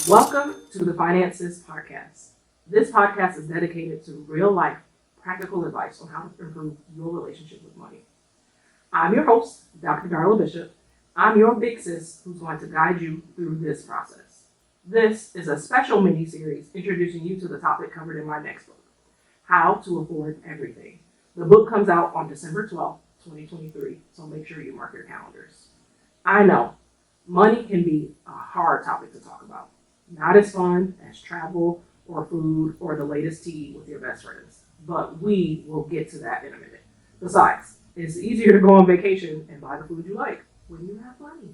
Welcome to the FinanSis podcast. This podcast is dedicated to real life, practical advice on how to improve your relationship with money. I'm your host, Dr. Darla Bishop. I'm your big sis who's going to guide you through this process. This is a special mini-series introducing you to the topic covered in my next book, How to Afford Everything. The book comes out on December 12th, 2023, so make sure you mark your calendars. I know, money can be a hard topic to talk about. Not as fun as travel or food or the latest tea with your best friends. But we will get to that in a minute. Besides, it's easier to go on vacation and buy the food you like when you have money.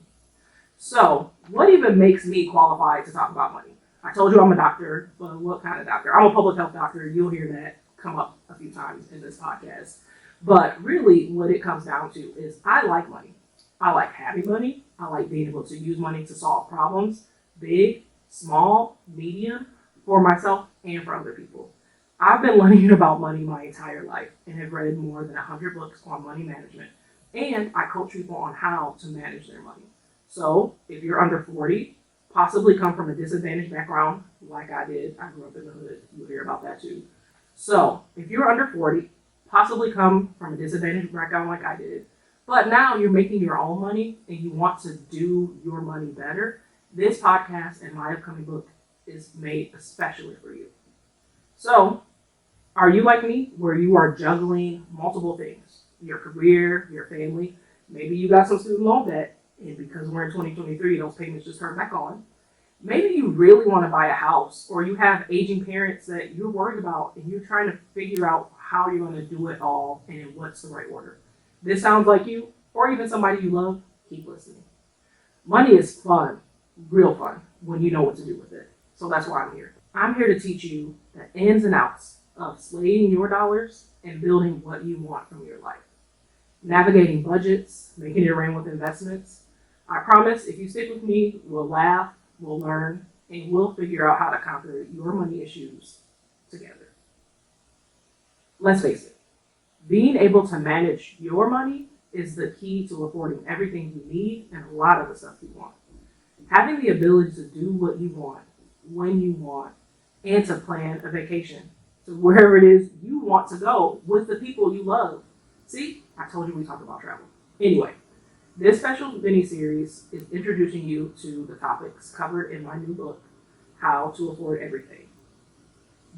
So, what even makes me qualified to talk about money? I told you I'm a doctor, but what kind of doctor? I'm a public health doctor. You'll hear that come up a few times in this podcast. But really, what it comes down to is I like money. I like having money. I like being able to use money to solve problems, big, small, medium, for myself and for other people. I've been learning about money my entire life and have read more than 100 books on money management. And I coach people on how to manage their money. So if you're under 40, possibly come from a disadvantaged background like I did. I grew up in the hood. You'll hear about that too. So if you're under 40, possibly come from a disadvantaged background like I did, but now you're making your own money and you want to do your money better, this podcast and my upcoming book is made especially for you. So, are you like me, where you are juggling multiple things? Your career, your family, maybe you got some student loan debt, and because we're in 2023, those payments just turned back on. Maybe you really want to buy a house, or you have aging parents that you're worried about, and you're trying to figure out how you're going to do it all, and in what's the right order. This sounds like you, or even somebody you love, keep listening. Money is fun. Real fun when you know what to do with it. So that's why I'm here. I'm here to teach you the ins and outs of slaying your dollars and building what you want from your life. Navigating budgets, making it rain with investments. I promise if you stick with me, we'll laugh, we'll learn, and we'll figure out how to conquer your money issues together. Let's face it, being able to manage your money is the key to affording everything you need and a lot of the stuff you want. Having the ability to do what you want, when you want, and to plan a vacation to wherever it is you want to go with the people you love. See, I told you we talked about travel. Anyway, this special mini-series is introducing you to the topics covered in my new book, How to Afford Everything.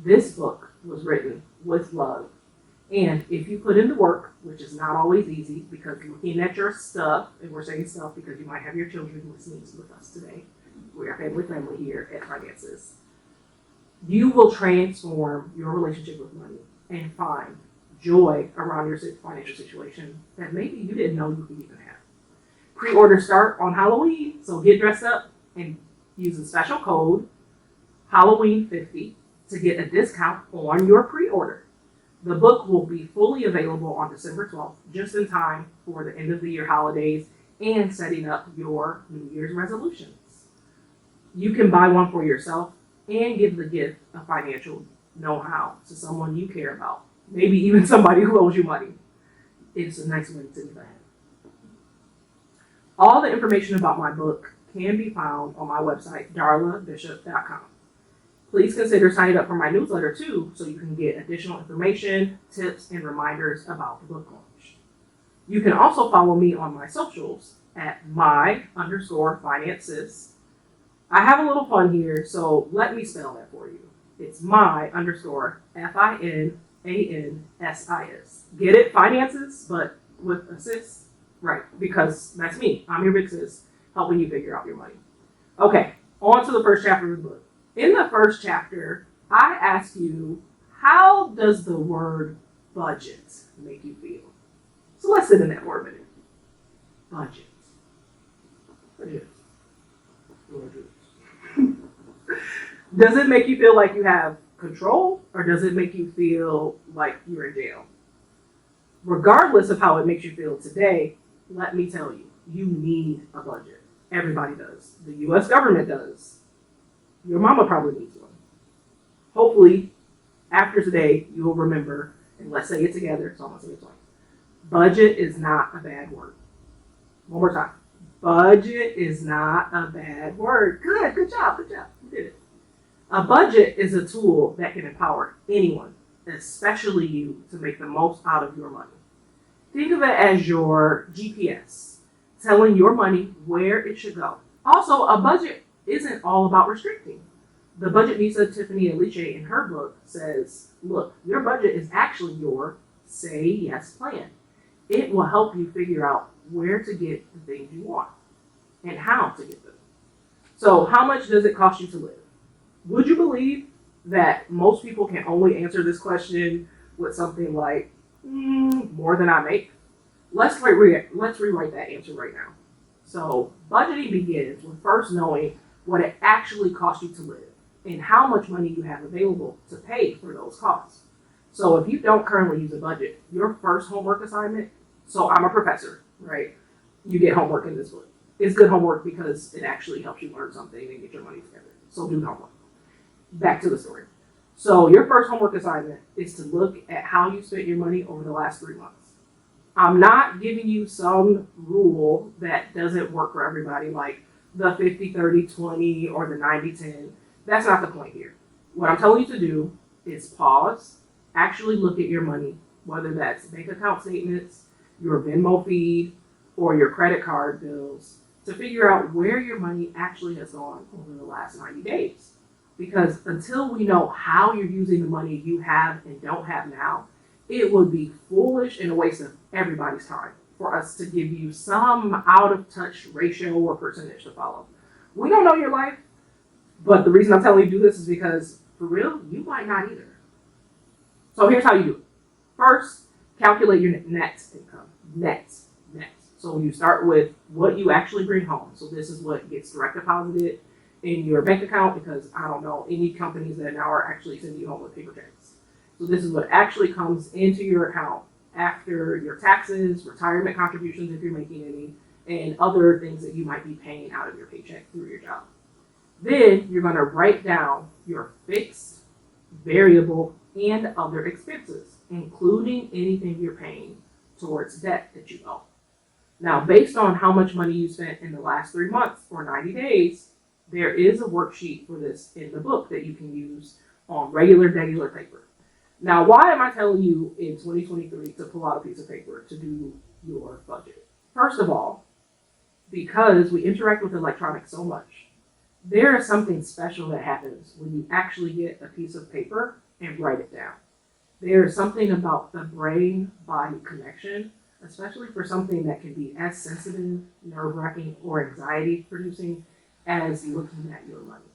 This book was written with love. And if you put in the work, which is not always easy because looking at your stuff, and we're saying stuff because you might have your children listening with us today. We are family friendly here at FinanSis. You will transform your relationship with money and find joy around your financial situation that maybe you didn't know you could even have. Pre-orders start on Halloween, so get dressed up and use the special code Halloween50 to get a discount on your pre-order. The book will be fully available on December 12th, just in time for the end of the year holidays and setting up your New Year's resolutions. You can buy one for yourself and give the gift of financial know-how to someone you care about, maybe even somebody who owes you money. It's a nice way to live ahead. All the information about my book can be found on my website, darlabishop.com. Please consider signing up for my newsletter too, so you can get additional information, tips, and reminders about the book launch. You can also follow me on my socials at my_FinanSis. I have a little fun here, so let me spell that for you. It's my_FinanSis. Get it? Finances, but with a sis? Right, because that's me. I'm your big sis, helping you figure out your money. Okay, on to the first chapter of the book. In the first chapter, I ask you, how does the word budget make you feel? So let's sit in that for a minute. Budget. Does it make you feel like you have control, or does it make you feel like you're in jail? Regardless of how it makes you feel today, let me tell you, you need a budget. Everybody does. The U.S. government does. Your mama probably needs one. Hopefully, after today, you'll remember, and let's say it together, so I'm going to say it twice. Budget is not a bad word. One more time. Budget is not a bad word. Good job. You did it. A budget is a tool that can empower anyone, especially you, to make the most out of your money. Think of it as your GPS, telling your money where it should go. Also, a budget isn't all about restricting. The budget Visa Tiffany Aliche in her book says, look, your budget is actually your say yes plan. It will help you figure out where to get the things you want and how to get them. So how much does it cost you to live? Would you believe that most people can only answer this question with something like, more than I make? Let's rewrite that answer right now. So budgeting begins with first knowing what it actually costs you to live and how much money you have available to pay for those costs. So if you don't currently use a budget, your first homework assignment, so I'm a professor, right? You get homework in this book. It's good homework because it actually helps you learn something and get your money together. So do the homework. Back to the story. So your first homework assignment is to look at how you spent your money over the last 3 months. I'm not giving you some rule that doesn't work for everybody, like the 50-30-20 or the 90-10. That's not the point here. What I'm telling you to do is pause, actually look at your money, whether that's bank account statements, your Venmo feed, or your credit card bills, to figure out where your money actually has gone over the last 90 days. Because until we know how you're using the money you have and don't have now, it would be foolish and a waste of everybody's time for us to give you some out of touch ratio or percentage to follow. We don't know your life, but the reason I'm telling you to do this is because for real, you might not either. So here's how you do it. First, calculate your net income. Net. So you start with what you actually bring home. So this is what gets direct deposited in your bank account, because I don't know any companies that now are actually sending you home with paper checks. So this is what actually comes into your account after your taxes, retirement contributions if you're making any, and other things that you might be paying out of your paycheck through your job. Then you're going to write down your fixed, variable, and other expenses, including anything you're paying towards debt that you owe. Now, based on how much money you spent in the last 3 months or 90 days, there is a worksheet for this in the book that you can use on regular paper. Now, why am I telling you in 2023 to pull out a piece of paper to do your budget? First of all, because we interact with electronics so much, there is something special that happens when you actually get a piece of paper and write it down. There is something about the brain-body connection, especially for something that can be as sensitive, nerve-wracking, or anxiety-producing as looking at your money.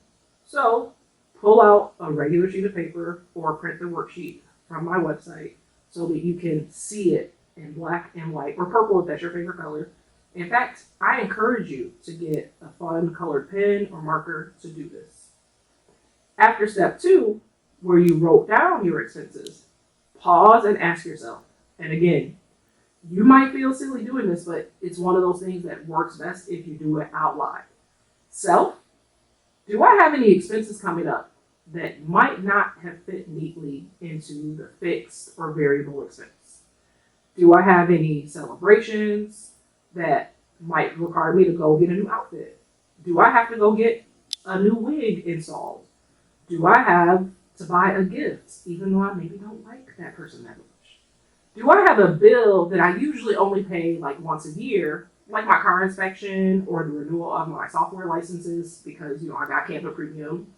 So pull out a regular sheet of paper or print the worksheet from my website so that you can see it in black and white, or purple if that's your favorite color. In fact, I encourage you to get a fun colored pen or marker to do this. After step 2, where you wrote down your expenses, pause and ask yourself, and again, you might feel silly doing this, but it's one of those things that works best if you do it out loud. Self, do I have any expenses coming up that might not have fit neatly into the fixed or variable expense? Do I have any celebrations that might require me to go get a new outfit? Do I have to go get a new wig installed? Do I have to buy a gift, even though I maybe don't like that person that much? Do I have a bill that I usually only pay like once a year, like my car inspection or the renewal of my software licenses because, I got Canva Premium?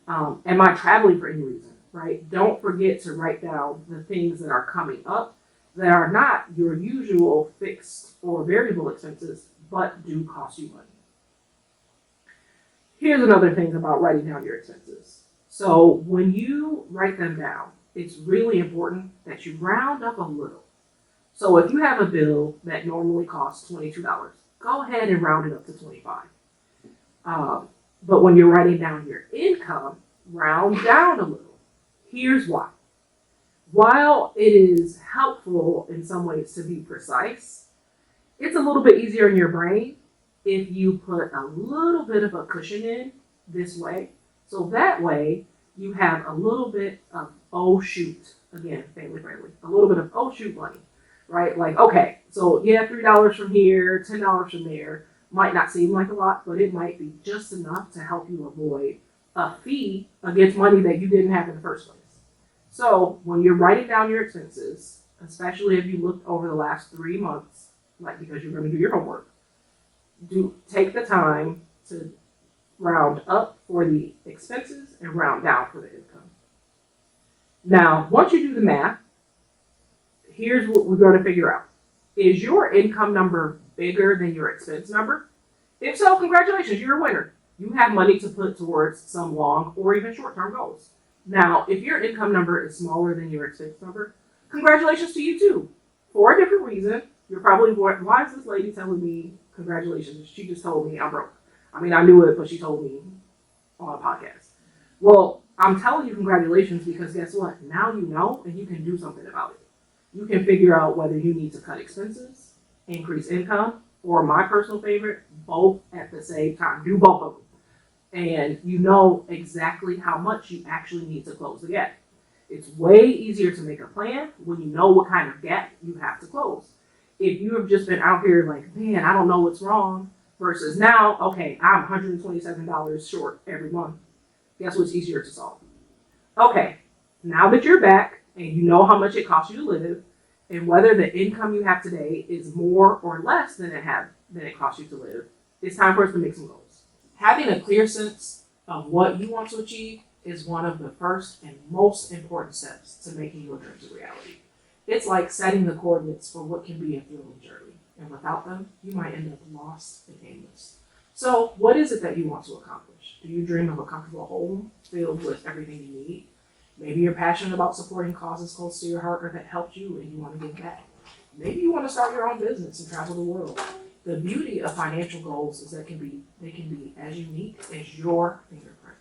Am I traveling for any reason, right? Don't forget to write down the things that are coming up that are not your usual fixed or variable expenses, but do cost you money. Here's another thing about writing down your expenses. So when you write them down, it's really important that you round up a little. So if you have a bill that normally costs $22, go ahead and round it up to $25. But when you're writing down your income, round down a little. Here's why. While it is helpful in some ways to be precise, it's a little bit easier in your brain if you put a little bit of a cushion in this way. So that way you have a little bit of, oh shoot, again, family friendly, a little bit of, oh shoot money, right? Like, okay, so yeah, $3 from here, $10 from there, might not seem like a lot, but it might be just enough to help you avoid a fee against money that you didn't have in the first place. So when you're writing down your expenses, especially if you looked over the last 3 months, like because you're going to do your homework, take the time to round up for the expenses and round down for the income. Now, once you do the math, here's what we're going to figure out. Is your income number bigger than your expense number? If so, congratulations, you're a winner. You have money to put towards some long or even short-term goals. Now, if your income number is smaller than your expense number, congratulations to you too. For a different reason, you're probably wondering, why is this lady telling me congratulations? She just told me I'm broke. I mean, I knew it, but she told me on a podcast. Well, I'm telling you congratulations because guess what? Now you know and you can do something about it. You can figure out whether you need to cut expenses, increase income, or my personal favorite, both at the same time. Do both of them. And you know exactly how much you actually need to close the gap. It's way easier to make a plan when you know what kind of gap you have to close. If you have just been out here like, man, I don't know what's wrong, versus now, okay, I'm $127 short every month. Guess what's easier to solve? Okay, now that you're back and you know how much it costs you to live and whether the income you have today is more or less than it costs you to live, it's time for us to make some goals. Having a clear sense of what you want to achieve is one of the first and most important steps to making your dreams a reality. It's like setting the coordinates for what can be a thrilling journey, and without them, you might end up lost and aimless. So, what is it that you want to accomplish? Do you dream of a comfortable home filled with everything you need? Maybe you're passionate about supporting causes close to your heart or that helped you and you want to give back. Maybe you want to start your own business and travel the world. The beauty of financial goals is that they can be as unique as your fingerprint.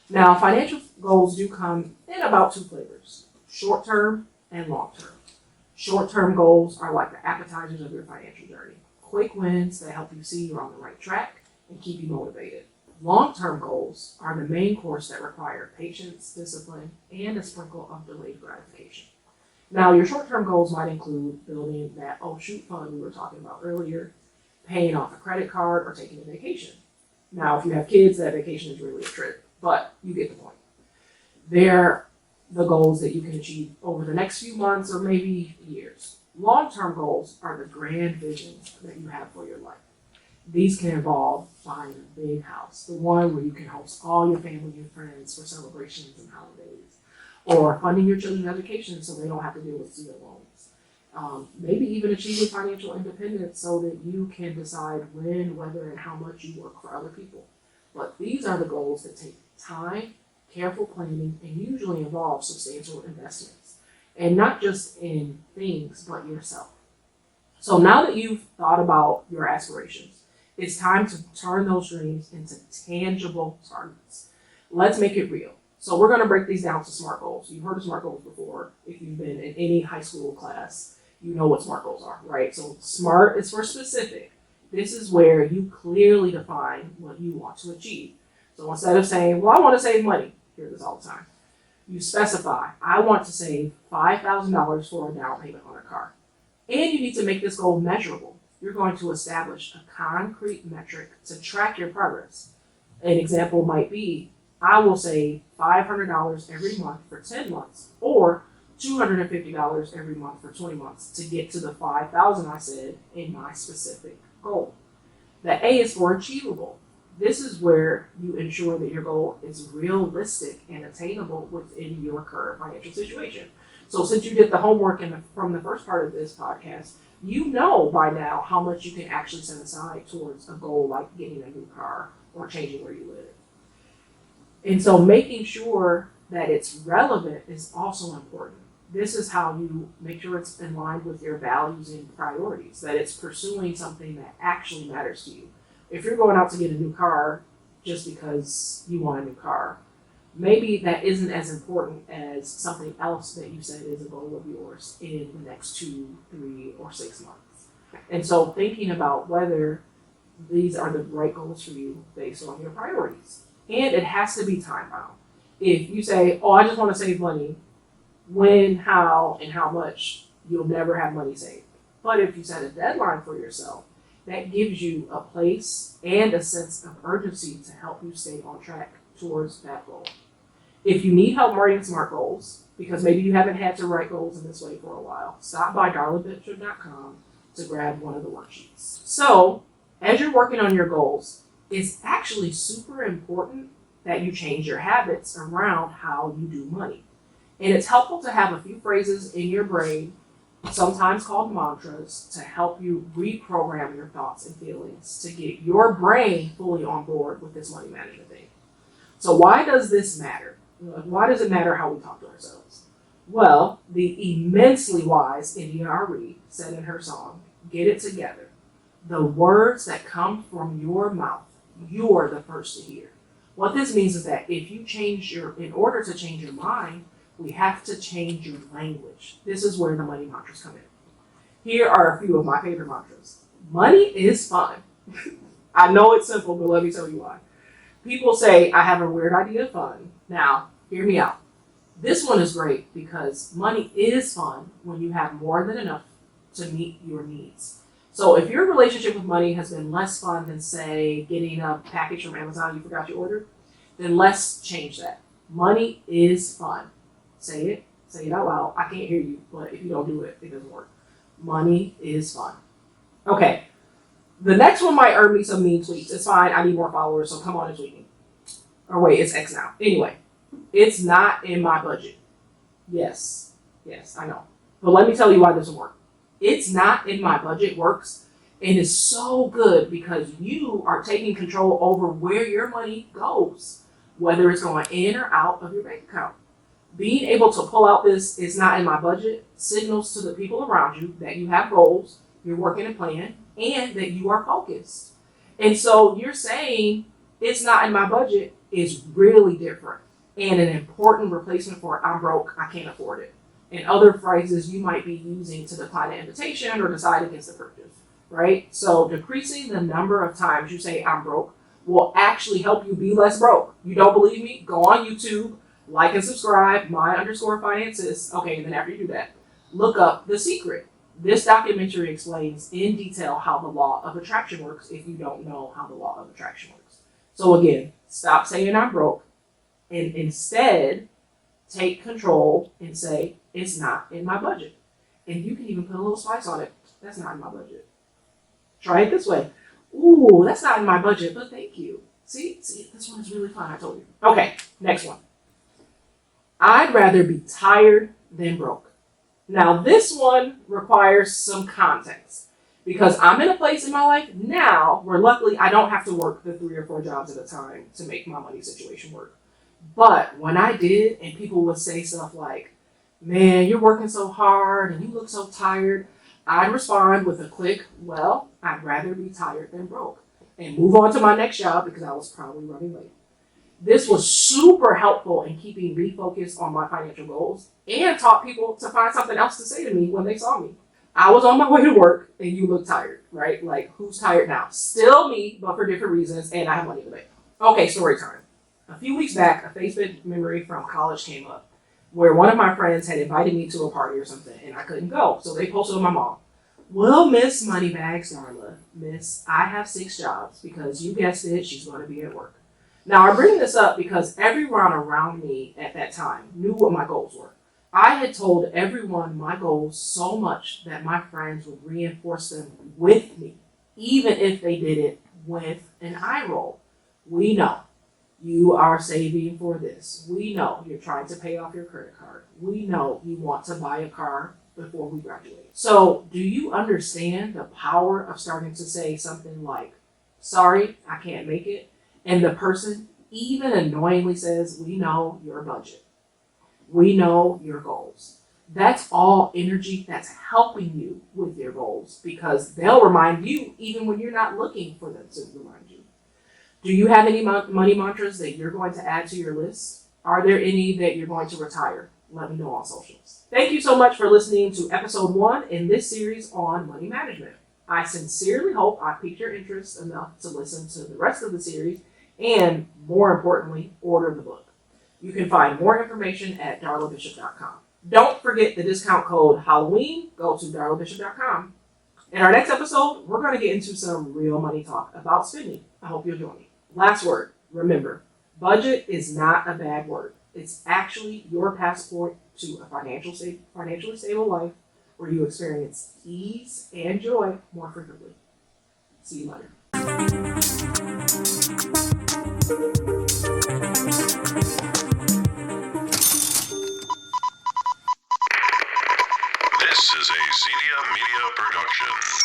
Now, financial goals do come in about 2 flavors, short-term and long-term. Short-term goals are like the appetizers of your financial journey, quick wins that help you see you're on the right track and keep you motivated. Long-term goals are the main course that require patience, discipline, and a sprinkle of delayed gratification. Now, your short-term goals might include building that oh shoot fund we were talking about earlier, paying off a credit card, or taking a vacation. Now, if you have kids, that vacation is really a trip, but you get the point. They're the goals that you can achieve over the next few months or maybe years. Long-term goals are the grand visions that you have for your life. These can involve buying a big house, the one where you can host all your family and friends for celebrations and holidays, or funding your children's education so they don't have to deal with student loans. Maybe even achieving financial independence so that you can decide when, whether, and how much you work for other people. But these are the goals that take time, careful planning, and usually involve substantial investments. And not just in things, but yourself. So now that you've thought about your aspirations, it's time to turn those dreams into tangible targets. Let's make it real. So we're going to break these down to SMART goals. You've heard of SMART goals before. If you've been in any high school class, you know what SMART goals are, right? So SMART is for specific. This is where you clearly define what you want to achieve. So instead of saying, well, I want to save money, hear this all the time. You specify, I want to save $5,000 for a down payment on a car. And you need to make this goal measurable. You're going to establish a concrete metric to track your progress. An example might be, I will save $500 every month for 10 months, or $250 every month for 20 months to get to the $5,000 I said in my specific goal. The A is for achievable. This is where you ensure that your goal is realistic and attainable within your current financial situation. So since you did the homework from the first part of this podcast, you know by now how much you can actually set aside towards a goal like getting a new car or changing where you live. And so making sure that it's relevant is also important. This is how you make sure it's in line with your values and priorities, that it's pursuing something that actually matters to you. If you're going out to get a new car just because you want a new car, maybe that isn't as important as something else that you said is a goal of yours in the next 2, 3, or 6 months. And so thinking about whether these are the right goals for you based on your priorities. And it has to be time bound. If you say, oh, I just want to save money, when, how, and how much, you'll never have money saved. But if you set a deadline for yourself, that gives you a place and a sense of urgency to help you stay on track towards that goal. If you need help writing SMART goals, because maybe you haven't had to write goals in this way for a while, stop by darlabishop.com to grab one of the worksheets. So, as you're working on your goals, it's actually super important that you change your habits around how you do money. And it's helpful to have a few phrases in your brain, sometimes called mantras, to help you reprogram your thoughts and feelings to get your brain fully on board with this money management thing. So why does this matter? Why does it matter how we talk to ourselves? Well, the immensely wise India Arie said in her song, "Get it together. The words that come from your mouth, you're the first to hear." What this means is that in order to change your mind, we have to change your language. This is where the money mantras come in. Here are a few of my favorite mantras. Money is fun. I know it's simple, but let me tell you why. People say, I have a weird idea of fun. Now, hear me out. This one is great because money is fun when you have more than enough to meet your needs. So if your relationship with money has been less fun than, say, getting a package from Amazon you forgot you ordered, then let's change that. Money is fun. Say it out loud. I can't hear you, but if you don't do it, it doesn't work. Money is fun. Okay, the next one might earn me some mean tweets. It's fine, I need more followers, so come on and tweet me. Or wait, it's X now. Anyway, it's not in my budget. Yes, I know. But let me tell you why this will work. It's not in my budget works and is so good because you are taking control over where your money goes, whether it's going in or out of your bank account. Being able to pull out this "it's not in my budget" signals to the people around you that you have goals, you're working a plan, and that you are focused. And so you're saying "it's not in my budget" is really different and an important replacement for "I'm broke, I can't afford it," and other phrases you might be using to decline an invitation or decide against the purchase, right? So decreasing the number of times you say "I'm broke" will actually help you be less broke. You don't believe me? Go on YouTube, like and subscribe, my_FinanSis. Okay, and then after you do that, look up The Secret. This documentary explains in detail how the law of attraction works if you don't know how the law of attraction works. So again, stop saying "I'm broke" and instead take control and say "it's not in my budget." And you can even put a little spice on it. "That's not in my budget." Try it this way. "Ooh, that's not in my budget, but thank you." See, this one is really fun, I told you. Okay, next one. "I'd rather be tired than broke." Now, this one requires some context because I'm in a place in my life now where luckily I don't have to work the 3 or 4 jobs at a time to make my money situation work. But when I did, and people would say stuff like, "Man, you're working so hard and you look so tired," I'd respond with a quick, "Well, I'd rather be tired than broke," and move on to my next job because I was probably running late. This was super helpful in keeping me focused on my financial goals and taught people to find something else to say to me when they saw me. I was on my way to work and you look tired, right? Like, who's tired now? Still me, but for different reasons, and I have money to make. Okay, story time. A few weeks back, a Facebook memory from college came up where one of my friends had invited me to a party or something and I couldn't go. So they posted on my mom, "Will Miss Moneybags Darla, Miss, I have 6 jobs," because you guessed it, she's going to be at work. Now, I bring this up because everyone around me at that time knew what my goals were. I had told everyone my goals so much that my friends would reinforce them with me, even if they did it with an eye roll. "We know you are saving for this. We know you're trying to pay off your credit card. We know you want to buy a car before we graduate." So, do you understand the power of starting to say something like, "Sorry, I can't make it," and the person even annoyingly says, "We know your budget. We know your goals." That's all energy that's helping you with your goals because they'll remind you even when you're not looking for them to remind you. Do you have any money mantras that you're going to add to your list? Are there any that you're going to retire? Let me know on socials. Thank you so much for listening to episode 1 in this series on money management. I sincerely hope I piqued your interest enough to listen to the rest of the series and, more importantly, order the book. You can find more information at darlabishop.com. Don't forget the discount code Halloween. Go to darlabishop.com. In our next episode, we're going to get into some real money talk about spending. I hope you'll join me. Last word, remember, Budget is not a bad word. It's actually your passport to a financially stable life where you experience ease and joy more frequently. See you later. This is a Zedia Media production.